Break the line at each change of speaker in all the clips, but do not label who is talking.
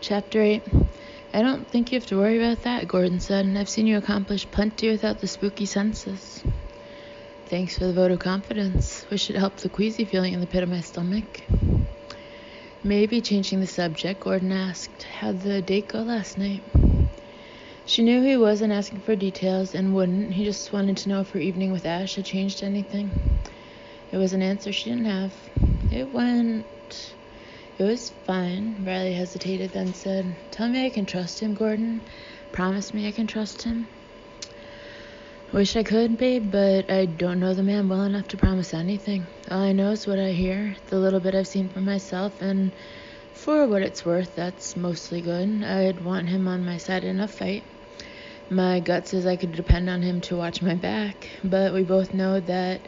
Chapter 8. I don't think you have to worry about that, Gordon said. I've seen you accomplish plenty without the spooky senses. Thanks for the vote of confidence. Wish it helped the queasy feeling in the pit of my stomach. Maybe changing the subject, Gordon asked. How'd the date go last night? She knew he wasn't asking for details and wouldn't. He just wanted to know if her evening with Ash had changed anything. It was an answer she didn't have. It was fine. Riley hesitated, then said, Tell me I can trust him, Gordon. Promise me I can trust him. Wish I could, babe, but I don't know the man well enough to promise anything. All I know is what I hear, the little bit I've seen for myself, and for what it's worth, that's mostly good. I'd want him on my side in a fight. My gut says I could depend on him to watch my back, but we both know that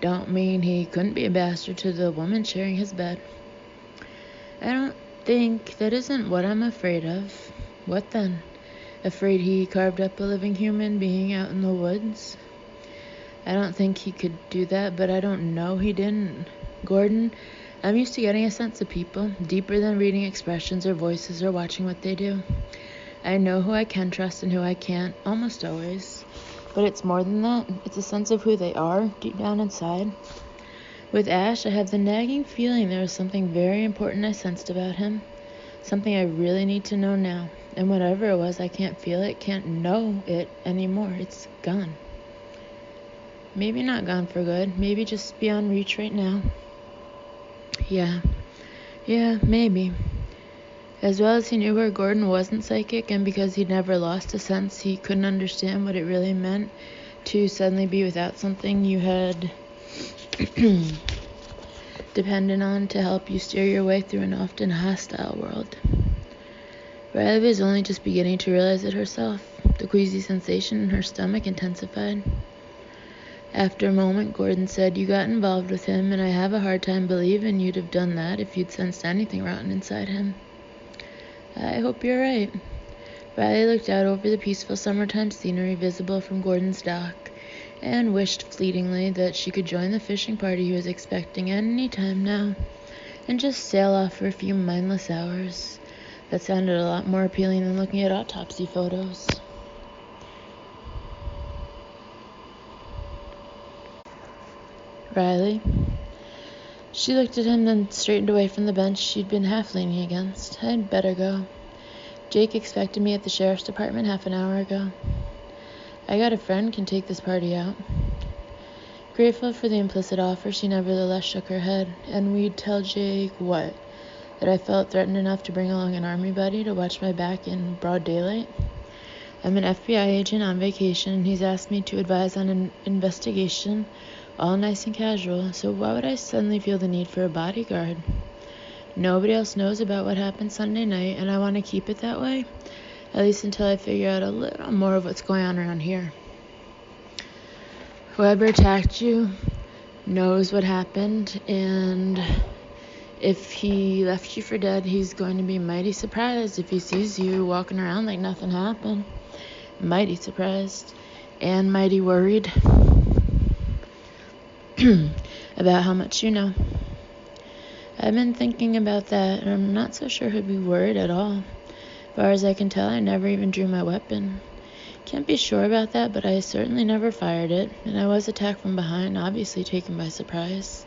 don't mean he couldn't be a bastard to the woman sharing his bed. I don't think that isn't what I'm afraid of. What then? Afraid he carved up a living human being out in the woods? I don't think he could do that, but I don't know he didn't. Gordon, I'm used to getting a sense of people, deeper than reading expressions or voices or watching what they do. I know who I can trust and who I can't, almost always. But it's more than that. It's a sense of who they are, deep down inside. With Ash, I have the nagging feeling there was something very important I sensed about him. Something I really need to know now. And whatever it was, I can't feel it, can't know it anymore. It's gone. Maybe not gone for good. Maybe just beyond reach right now. Yeah, maybe. As well as he knew where Gordon wasn't psychic, and because he'd never lost a sense, he couldn't understand what it really meant to suddenly be without something you had dependent on to help you steer your way through an often hostile world. Riley was only just beginning to realize it herself. The queasy sensation in her stomach intensified. After a moment, Gordon said, You got involved with him, and I have a hard time believing you'd have done that if you'd sensed anything rotten inside him. I hope you're right. Riley looked out over the peaceful summertime scenery visible from Gordon's dock and wished fleetingly that she could join the fishing party he was expecting any time now and just sail off for a few mindless hours. That sounded a lot more appealing than looking at autopsy photos. Riley? She looked at him, then straightened away from the bench she'd been half leaning against. I'd better go. Jake expected me at the sheriff's department half an hour ago. I got a friend can take this party out. Grateful for the implicit offer, she nevertheless shook her head. And we'd tell Jake what? That I felt threatened enough to bring along an army buddy to watch my back in broad daylight? I'm an FBI agent on vacation, and he's asked me to advise on an investigation, all nice and casual, so why would I suddenly feel the need for a bodyguard? Nobody else knows about what happened Sunday night, and I want to keep it that way, at least until I figure out a little more of what's going on around here. Whoever attacked you knows what happened, and if he left you for dead, he's going to be mighty surprised if he sees you walking around like nothing happened. Mighty surprised and mighty worried about how much you know. I've been thinking about that, and I'm not so sure he'd be worried at all. As far as I can tell, I never even drew my weapon. Can't be sure about that, but I certainly never fired it, and I was attacked from behind, obviously taken by surprise.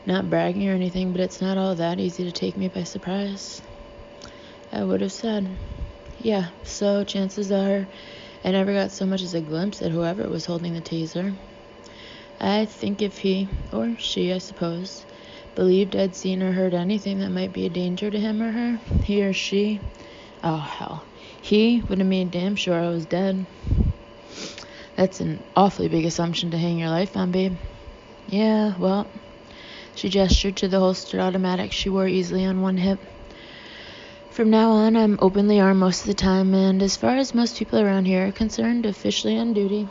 Not bragging or anything, but it's not all that easy to take me by surprise. I would have said. Yeah, so chances are I never got so much as a glimpse at whoever was holding the taser. I think if he, or she, I suppose, believed I'd seen or heard anything that might be a danger to him or her, he or she, oh hell, he would have made damn sure I was dead. That's an awfully big assumption to hang your life on, babe. Yeah, well, she gestured to the holstered automatic she wore easily on one hip. From now on, I'm openly armed most of the time, and as far as most people around here are concerned, officially on duty.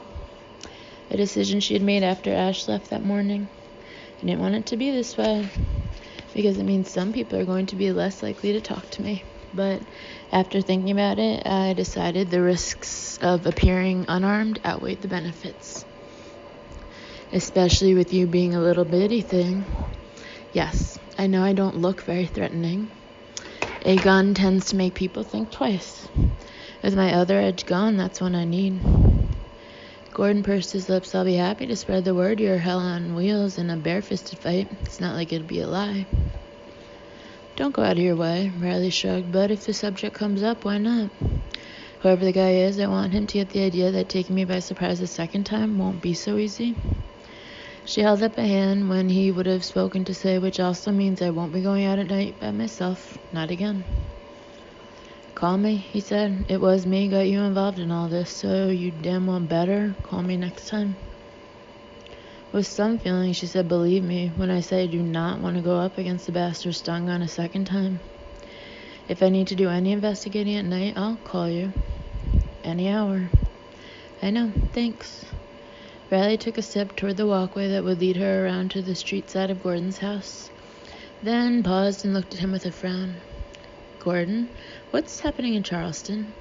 A decision she had made after Ash left that morning. I didn't want it to be this way, because it means some people are going to be less likely to talk to me. But after thinking about it, I decided the risks of appearing unarmed outweighed the benefits. Especially with you being a little bitty thing. Yes, I know I don't look very threatening. A gun tends to make people think twice. With my other edge gone, that's what I need. Gordon pursed his lips. I'll be happy to spread the word you're hell on wheels in a bare-fisted fight. It's not like it'd be a lie. Don't go out of your way, Riley shrugged, but if the subject comes up, why not? Whoever the guy is, I want him to get the idea that taking me by surprise a second time won't be so easy. She held up a hand when he would have spoken to say, which also means I won't be going out at night by myself. Not again. Call me, he said. It was me got you involved in all this, so you damn well better call me next time. With some feeling, she said, believe me when I say I do not want to go up against the bastard stung on a second time. If I need to do any investigating at night, I'll call you. Any hour. I know, thanks. Riley took a step toward the walkway that would lead her around to the street side of Gordon's house, then paused and looked at him with a frown. Gordon, what's happening in Charleston?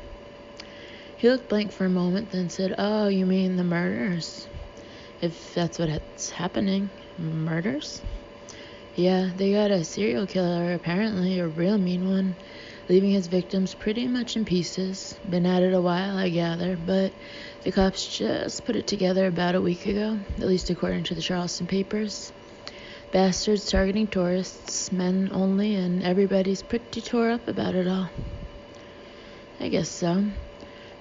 He looked blank for a moment, then said, oh, you mean the murders? If that's what's happening. Murders? Yeah, they got a serial killer, apparently, a real mean one, leaving his victims pretty much in pieces. Been at it a while, I gather, but the cops just put it together about a week ago, at least according to the Charleston papers. Bastards targeting tourists, men only, and everybody's pretty tore up about it all. I guess so.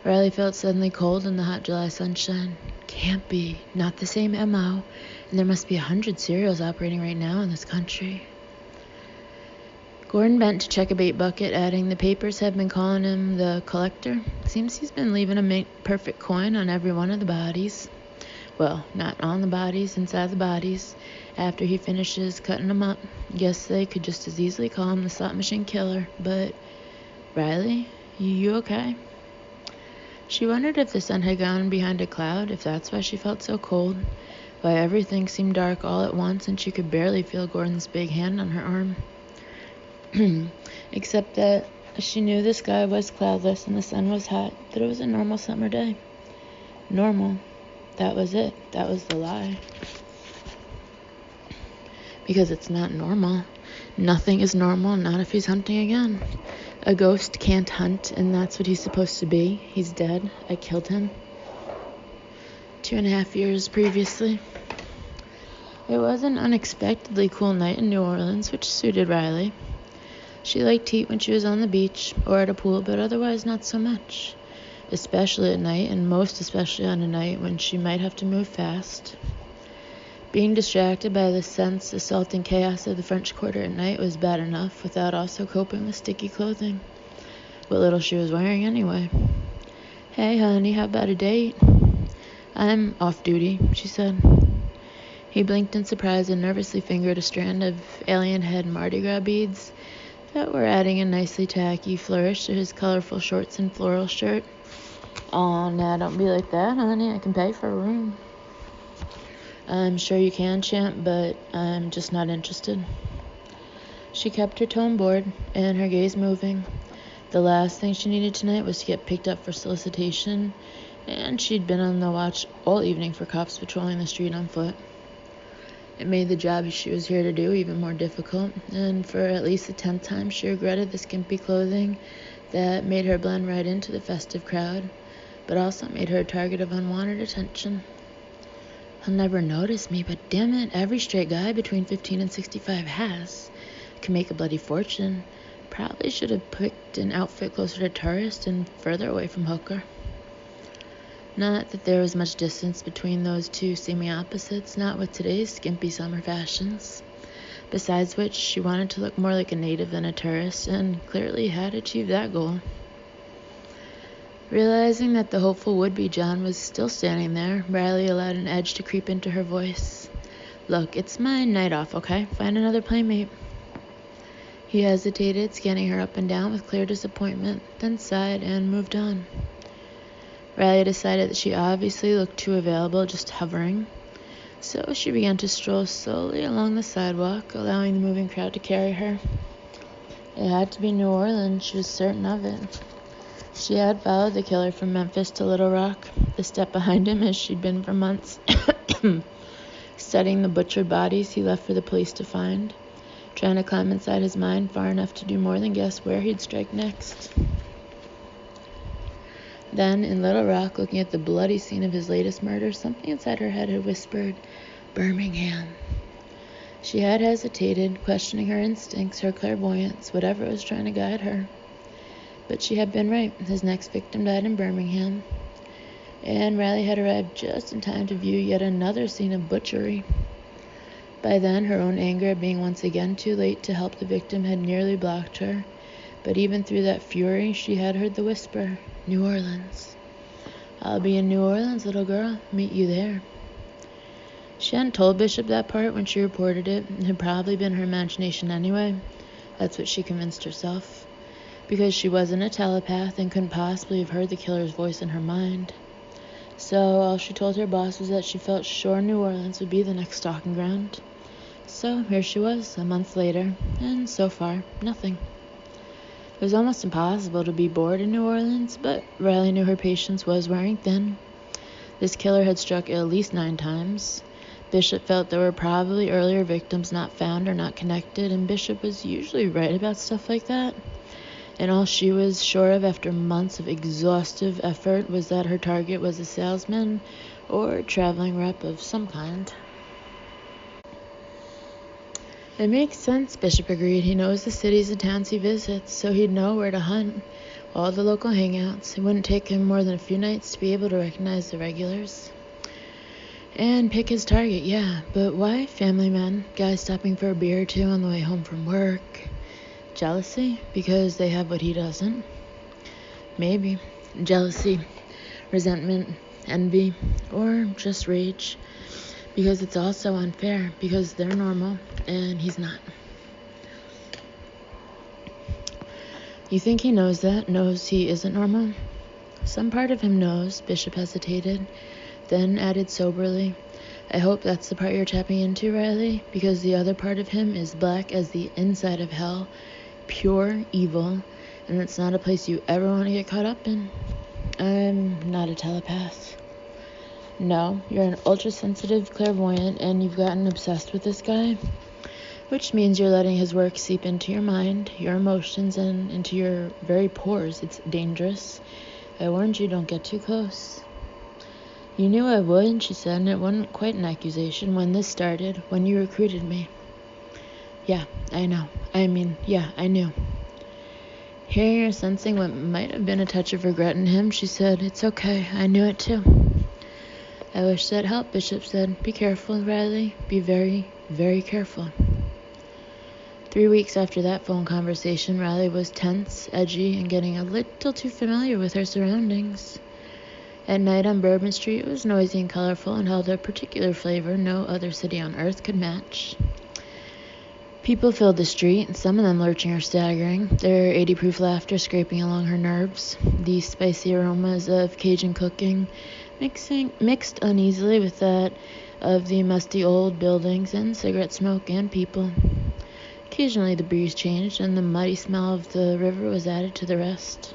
Riley felt suddenly cold in the hot July sunshine. Can't be. Not the same MO. And there must be 100 serials operating right now in this country. Gordon bent to check a bait bucket, adding, the papers have been calling him the collector. Seems he's been leaving a perfect coin on every one of the bodies. Well, not on the bodies, inside the bodies. After he finishes cutting them up. Guess they could just as easily call him the slot machine killer. But, Riley, you okay? She wondered if the sun had gone behind a cloud, if that's why she felt so cold. Why everything seemed dark all at once and she could barely feel Gordon's big hand on her arm. Except that she knew the sky was cloudless and the sun was hot, that it was a normal summer day. Normal. That was it. That was the lie. Because it's not normal. Nothing is normal, not if he's hunting again. A ghost can't hunt, and that's what he's supposed to be. He's dead. I killed him. 2.5 years previously. It was an unexpectedly cool night in New Orleans, which suited Riley. She liked heat when she was on the beach or at a pool, but otherwise not so much. Especially at night, and most especially on a night when she might have to move fast. Being distracted by the sense assaulting chaos of the French Quarter at night was bad enough, without also coping with sticky clothing. What little she was wearing anyway. Hey, honey, how about a date? I'm off duty, she said. He blinked in surprise and nervously fingered a strand of alien head Mardi Gras beads that were adding a nicely tacky flourish to his colorful shorts and floral shirt. Oh, now don't be like that, honey. I can pay for a room. I'm sure you can, champ, but I'm just not interested. She kept her tone bored and her gaze moving. The last thing she needed tonight was to get picked up for solicitation, and she'd been on the watch all evening for cops patrolling the street on foot. It made the job she was here to do even more difficult, and for at least the 10th time she regretted the skimpy clothing that made her blend right into the festive crowd, but also made her a target of unwanted attention. He'll never notice me, but damn it, every straight guy between 15 and 65 has. Can make a bloody fortune. Probably should have picked an outfit closer to tourist and further away from hooker. Not that there was much distance between those two seeming opposites, not with today's skimpy summer fashions. Besides which, she wanted to look more like a native than a tourist, and clearly had achieved that goal. Realizing that the hopeful would-be John was still standing there, Riley allowed an edge to creep into her voice. Look, it's my night off, okay? Find another playmate. He hesitated, scanning her up and down with clear disappointment, then sighed and moved on. Riley decided that she obviously looked too available, just hovering. So she began to stroll slowly along the sidewalk, allowing the moving crowd to carry her. It had to be New Orleans, she was certain of it. She had followed the killer from Memphis to Little Rock, a step behind him as she'd been for months, studying the butchered bodies he left for the police to find. trying to climb inside his mind far enough to do more than guess where he'd strike next. Then, in Little Rock, looking at the bloody scene of his latest murder, something inside her head had whispered, Birmingham. She had hesitated, questioning her instincts, her clairvoyance, whatever was trying to guide her. But she had been right. His next victim died in Birmingham, and Riley had arrived just in time to view yet another scene of butchery. By then, her own anger at being once again too late to help the victim had nearly blocked her, but even through that fury, she had heard the whisper, New Orleans. I'll be in New Orleans, little girl. Meet you there. She hadn't told Bishop that part when she reported it. It had probably been her imagination anyway. That's what she convinced herself. Because she wasn't a telepath and couldn't possibly have heard the killer's voice in her mind. So all she told her boss was that she felt sure New Orleans would be the next stalking ground. So here she was, a month later, and so far, nothing. It was almost impossible to be bored in New Orleans, but Riley knew her patience was wearing thin. This killer had struck at least 9 times. Bishop felt there were probably earlier victims not found or not connected, and Bishop was usually right about stuff like that. And all she was sure of after months of exhaustive effort was that her target was a salesman or a traveling rep of some kind. It makes sense, Bishop agreed. He knows the cities and towns he visits, so he'd know where to hunt. All the local hangouts. It wouldn't take him more than a few nights to be able to recognize the regulars. And pick his target, yeah. But why family men? Guys stopping for a beer or two on the way home from work. Jealousy? Because they have what he doesn't? Maybe. Jealousy, resentment, envy, or just rage. Because it's all so unfair. Because they're normal, and he's not. You think he knows that? Knows he isn't normal? Some part of him knows, Bishop hesitated, then added soberly, I hope that's the part you're tapping into, Riley, because the other part of him is black as the inside of hell, pure evil, and it's not a place you ever want to get caught up in. I'm not a telepath. No, you're an ultra-sensitive clairvoyant, and you've gotten obsessed with this guy, which means you're letting his work seep into your mind, your emotions, and into your very pores. It's dangerous. I warned you, don't get too close. You knew I would, she said, and it wasn't quite an accusation when this started, when you recruited me. Yeah, I know. I knew. Hearing her sensing what might have been a touch of regret in him, she said, It's okay, I knew it too. I wish that helped, Bishop said. Be careful, Riley. Be very, very careful. 3 weeks after that phone conversation, Riley was tense, edgy, and getting a little too familiar with her surroundings. At night on Bourbon Street, it was noisy and colorful and held a particular flavor no other city on earth could match. People filled the street, some of them lurching or staggering, their 80-proof laughter scraping along her nerves, the spicy aromas of Cajun cooking mixed uneasily with that of the musty old buildings and cigarette smoke and people. Occasionally the breeze changed, and the muddy smell of the river was added to the rest.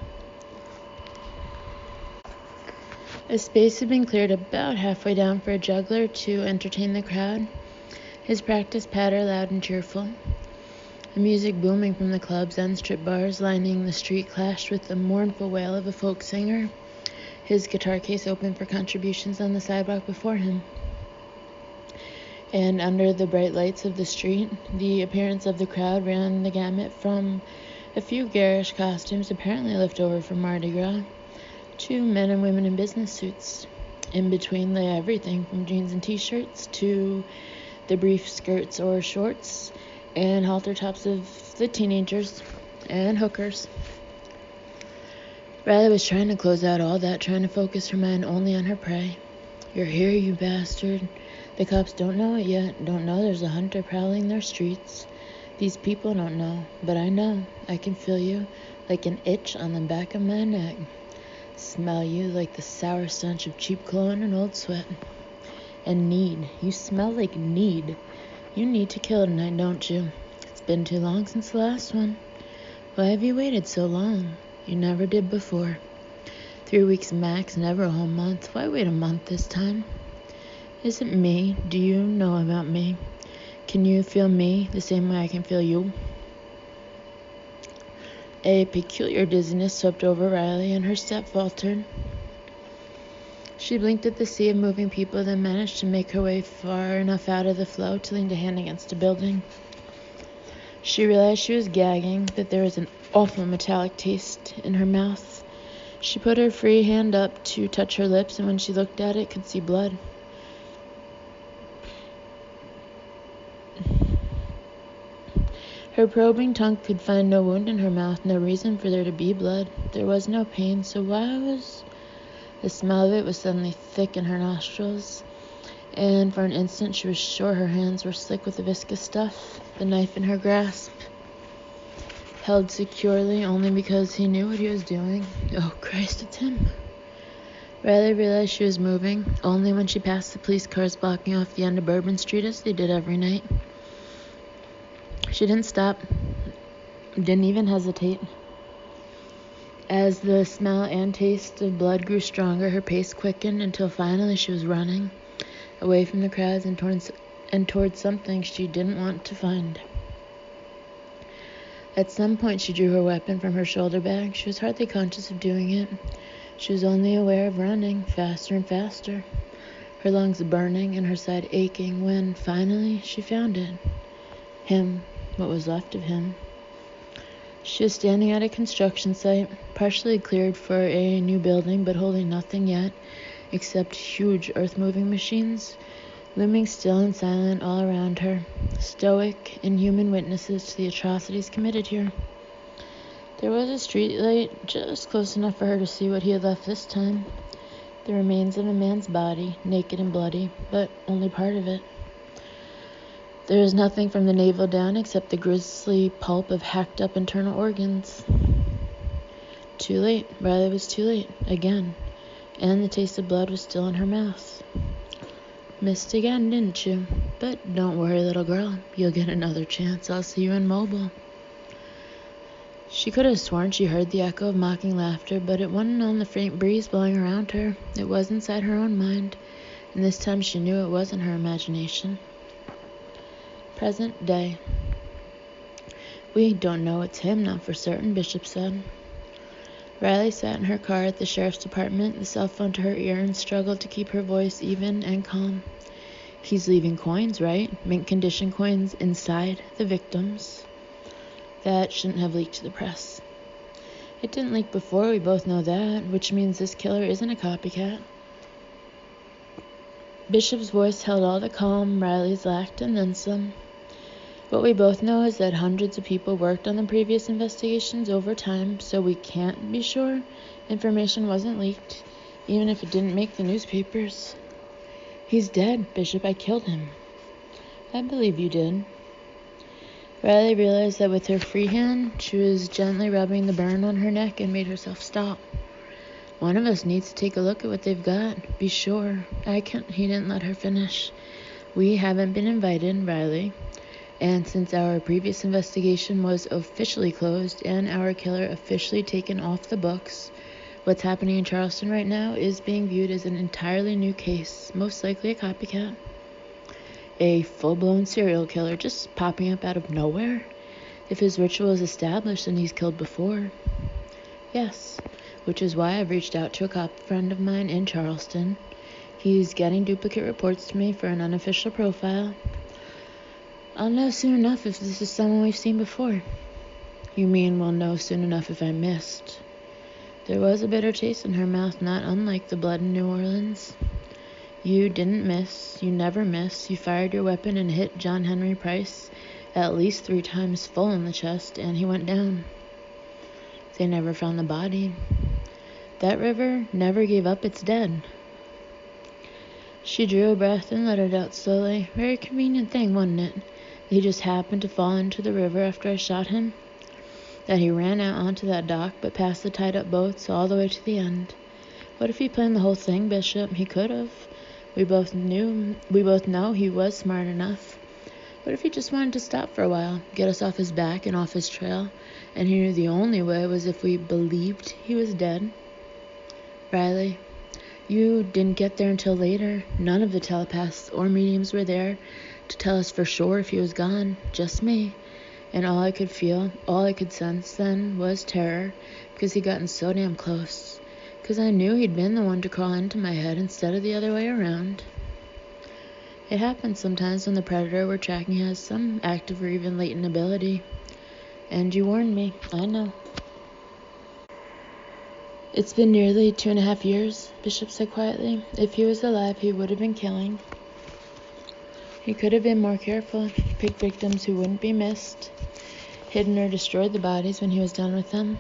A space had been cleared about halfway down for a juggler to entertain the crowd, his practice patter loud and cheerful. The music booming from the clubs and strip bars lining the street clashed with the mournful wail of a folk singer, his guitar case open for contributions on the sidewalk before him. And under the bright lights of the street, the appearance of the crowd ran the gamut from a few garish costumes apparently left over from Mardi Gras to men and women in business suits. In between lay everything from jeans and t-shirts to the brief skirts or shorts and halter tops of the teenagers and hookers. Riley was trying to close out all that, trying to focus her mind only on her prey. You're here, you bastard. The cops don't know it yet, don't know there's a hunter prowling their streets. These people don't know, but I know. I can feel you like an itch on the back of my neck. Smell you like the sour stench of cheap cologne and old sweat. And need. You smell like need. You need to kill tonight, don't you? It's been too long since the last one. Why have you waited so long? You never did before. 3 weeks max, never a whole month. Why wait a month this time? Is it me? Do you know about me? Can you feel me the same way I can feel you? A peculiar dizziness swept over Riley, and her step faltered. She blinked at the sea of moving people, then managed to make her way far enough out of the flow to lean a hand against a building. She realized she was gagging, that there was an awful metallic taste in her mouth. She put her free hand up to touch her lips, and when she looked at it, could see blood. Her probing tongue could find no wound in her mouth, no reason for there to be blood. There was no pain, so why was... The smell of it was suddenly thick in her nostrils, and for an instant she was sure her hands were slick with the viscous stuff, the knife in her grasp, held securely only because he knew what he was doing. Oh, Christ, it's him. Riley realized she was moving, only when she passed the police cars blocking off the end of Bourbon Street as they did every night. She didn't stop, didn't even hesitate. As the smell and taste of blood grew stronger, her pace quickened until finally she was running, away from the crowds and towards something she didn't want to find. At some point she drew her weapon from her shoulder bag. She was hardly conscious of doing it. She was only aware of running, faster and faster, her lungs burning and her side aching, when finally she found it. Him, what was left of him. She was standing at a construction site, partially cleared for a new building, but holding nothing yet, except huge earth-moving machines, looming still and silent all around her, stoic, inhuman witnesses to the atrocities committed here. There was a street light just close enough for her to see what he had left this time. The remains of a man's body, naked and bloody, but only part of it. There was nothing from the navel down except the grisly pulp of hacked-up internal organs. Too late. Riley was too late. Again. And the taste of blood was still in her mouth. Missed again, didn't you? But don't worry, little girl. You'll get another chance. I'll see you in Mobile. She could have sworn she heard the echo of mocking laughter, but it wasn't on the faint breeze blowing around her. It was inside her own mind, and this time she knew it wasn't her imagination. Present day. We don't know it's him, not for certain, Bishop said. Riley sat in her car at the sheriff's department, the cell phone to her ear, and struggled to keep her voice even and calm. He's leaving coins, right? Mint condition coins inside the victims. That shouldn't have leaked to the press. It didn't leak before, we both know that, which means this killer isn't a copycat. Bishop's voice held all the calm Riley's lacked, and then some. What we both know is that hundreds of people worked on the previous investigations over time, so we can't be sure information wasn't leaked, even if it didn't make the newspapers. He's dead, Bishop. I killed him. I believe you did. Riley realized that with her free hand, she was gently rubbing the burn on her neck and made herself stop. One of us needs to take a look at what they've got. Be sure. He didn't let her finish. We haven't been invited, Riley. And since our previous investigation was officially closed and our killer officially taken off the books, what's happening in Charleston right now is being viewed as an entirely new case, most likely a copycat. A full-blown serial killer just popping up out of nowhere? If his ritual is established, then he's killed before. Yes, which is why I've reached out to a cop friend of mine in Charleston. He's getting duplicate reports to me for an unofficial profile. I'll know soon enough if this is someone we've seen before. You mean we'll know soon enough if I missed? There was a bitter taste in her mouth, not unlike the blood in New Orleans. You didn't miss. You never miss. You fired your weapon and hit John Henry Price at least 3 times full in the chest, and he went down. They never found the body. That river never gave up its dead. She drew a breath and let it out slowly. Very convenient thing, wasn't it? He just happened to fall into the river after I shot him. That he ran out onto that dock, but past the tied-up boats all the way to the end. What if he planned the whole thing, Bishop? He could have. We both know he was smart enough. What if he just wanted to stop for a while, get us off his back and off his trail, and he knew the only way was if we believed he was dead? Riley, you didn't get there until later. None of the telepaths or mediums were there to tell us for sure if he was gone, just me. And all I could feel, all I could sense then was terror, because he'd gotten so damn close. Because I knew he'd been the one to crawl into my head instead of the other way around. It happens sometimes when the predator we're tracking has some active or even latent ability. And you warned me, I know. It's been nearly 2.5 years, Bishop said quietly. If he was alive, he would have been killing. He could have been more careful, picked victims who wouldn't be missed, hidden or destroyed the bodies when he was done with them.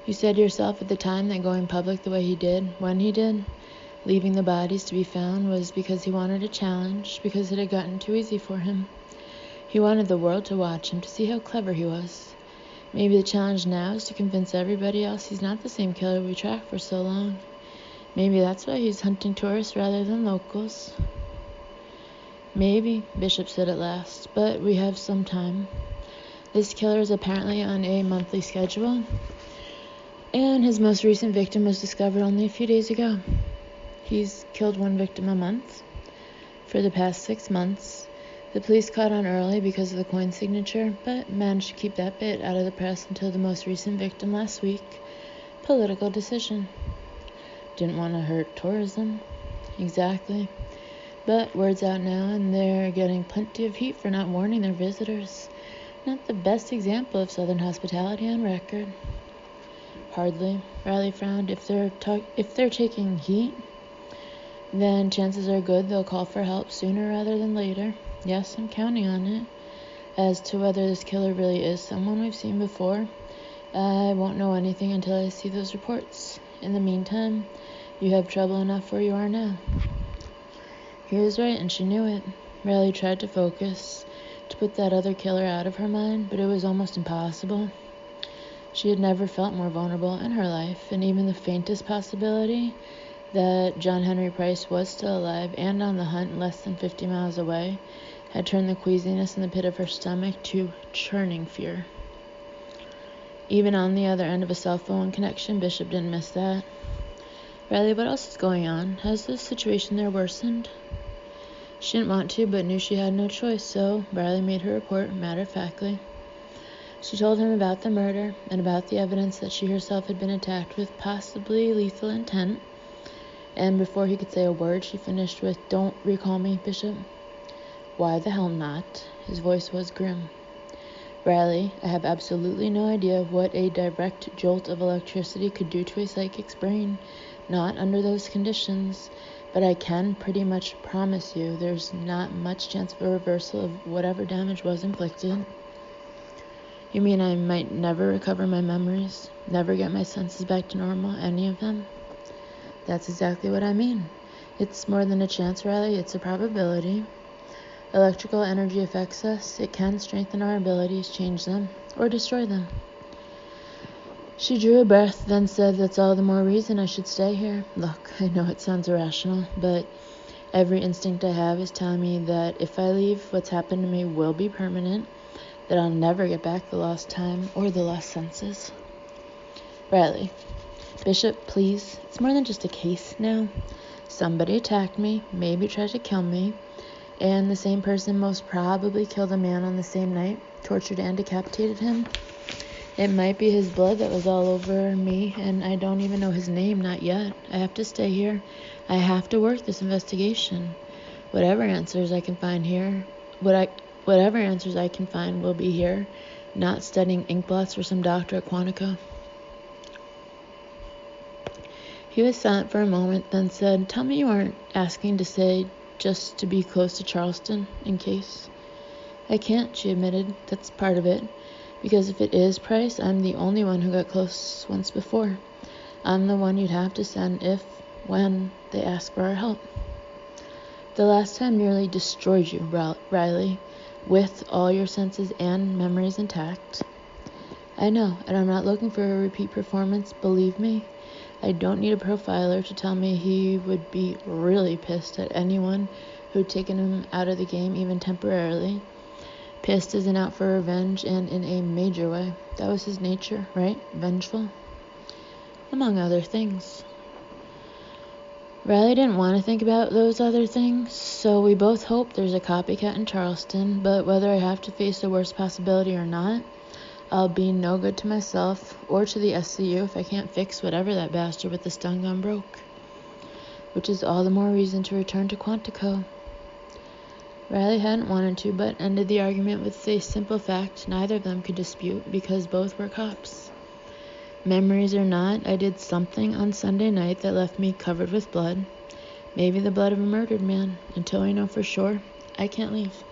You said yourself at the time that going public the way he did, when he did, leaving the bodies to be found, was because he wanted a challenge, because it had gotten too easy for him. He wanted the world to watch him, to see how clever he was. Maybe the challenge now is to convince everybody else he's not the same killer we tracked for so long. Maybe that's why he's hunting tourists rather than locals. Maybe, Bishop said at last, but we have some time. This killer is apparently on a monthly schedule, and his most recent victim was discovered only a few days ago. He's killed one victim a month for the past 6 months. The police caught on early because of the coin signature, but managed to keep that bit out of the press until the most recent victim last week. Political decision. Didn't want to hurt tourism. Exactly. But word's out now, and they're getting plenty of heat for not warning their visitors. Not the best example of Southern hospitality on record. Hardly. Riley frowned. If they're taking heat, then chances are good they'll call for help sooner rather than later. Yes, I'm counting on it. As to whether this killer really is someone we've seen before, I won't know anything until I see those reports. In the meantime, you have trouble enough where you are now. He was right, and she knew it. Riley tried to focus, to put that other killer out of her mind, but it was almost impossible. She had never felt more vulnerable in her life, and even the faintest possibility that John Henry Price was still alive and on the hunt less than 50 miles away had turned the queasiness in the pit of her stomach to churning fear. Even on the other end of a cell phone connection, Bishop didn't miss that. Riley, what else is going on? Has the situation there worsened? She didn't want to, but knew she had no choice, so Riley made her report matter-of-factly. She told him about the murder and about the evidence that she herself had been attacked with possibly lethal intent. And before he could say a word, she finished with, "Don't recall me, Bishop." "Why the hell not?" His voice was grim. "Riley, I have absolutely no idea what a direct jolt of electricity could do to a psychic's brain, not under those conditions, but I can pretty much promise you there's not much chance of a reversal of whatever damage was inflicted." "You mean I might never recover my memories, never get my senses back to normal, any of them?" "That's exactly what I mean. It's more than a chance, Riley, it's a probability. Electrical energy affects us. It can strengthen our abilities, change them, or destroy them." She drew a breath, then said, "That's all the more reason I should stay here. Look, I know it sounds irrational, but every instinct I have is telling me that if I leave, what's happened to me will be permanent, that I'll never get back the lost time or the lost senses." "Riley, Bishop, please, it's more than just a case now. Somebody attacked me, maybe tried to kill me, and the same person most probably killed a man on the same night, tortured and decapitated him. It might be his blood that was all over me, and I don't even know his name, not yet. I have to stay here. I have to work this investigation. Whatever answers I can find here, whatever answers I can find will be here, not studying ink blots for some doctor at Quantico." He was silent for a moment, then said, "Tell me you aren't asking to stay just to be close to Charleston, in case." "I can't," she admitted. "That's part of it. Because if it is Price, I'm the only one who got close once before. I'm the one you'd have to send when they ask for our help. The last time nearly destroyed you, Riley, with all your senses and memories intact." "I know, and I'm not looking for a repeat performance, believe me. I don't need a profiler to tell me he would be really pissed at anyone who'd taken him out of the game even temporarily. Pissed isn't out for revenge, and in a major way. That was his nature, right? Vengeful? Among other things." Riley didn't want to think about those other things, so we both hope there's a copycat in Charleston, but whether I have to face the worst possibility or not, I'll be no good to myself or to the SCU if I can't fix whatever that bastard with the stun gun broke. Which is all the more reason to return to Quantico. Riley hadn't wanted to, but ended the argument with a simple fact neither of them could dispute because both were cops. Memories or not, I did something on Sunday night that left me covered with blood. Maybe the blood of a murdered man. Until I know for sure, I can't leave.